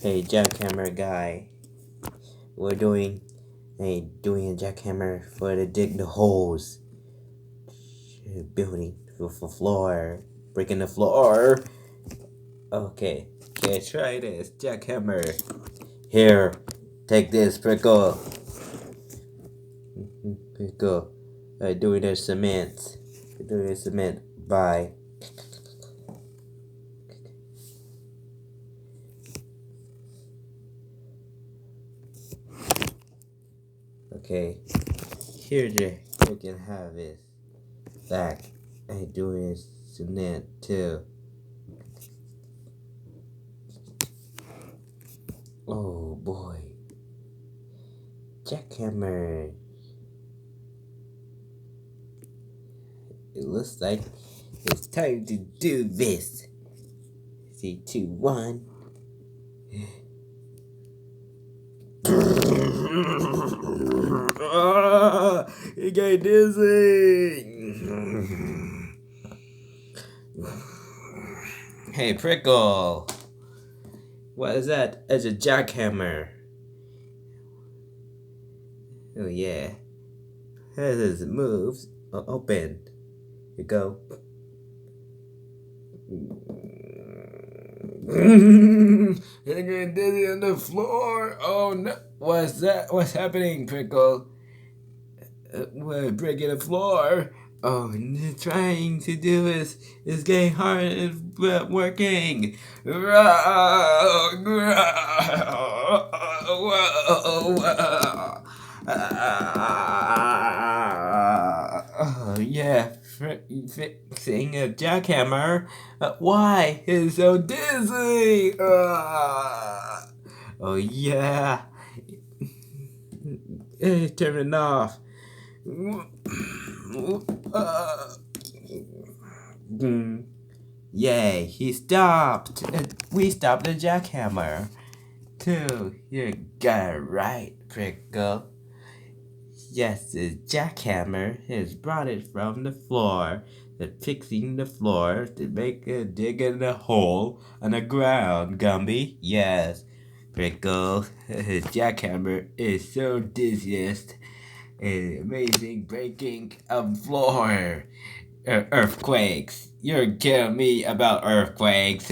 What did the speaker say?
Hey, jackhammer guy. We're doing a jackhammer for to dig the holes. Building for floor. Breaking the floor. Okay. Okay, try this. Jackhammer. Here. Take this, Prickle. Prickle. Doing the cement. Doing the cement. Bye. Okay. Here you can have it back and doing cement too. Oh boy. Jackhammer. It looks like it's time to do this. 3, 2, 1. You get dizzy. Hey, Prickle. What is that? It's a jackhammer. Oh yeah. As it moves, open. You go. You're getting dizzy on the floor. Oh no! What's that? What's happening, Prickle? We're breaking the floor. Oh, trying to do is getting hard. It's working. Oh yeah, fixing a jackhammer. Why? It's so dizzy. Oh yeah. Turn it off. Yay, he stopped. We stopped the jackhammer. Too. You got it right, Prickle. Yes, the jackhammer has brought it from the floor. They're fixing the floor to make a dig in the hole on the ground, Gumby. Yes, Prickle. His jackhammer is so dizziest. An amazing breaking of floor. Earthquakes. You're killing me about earthquakes.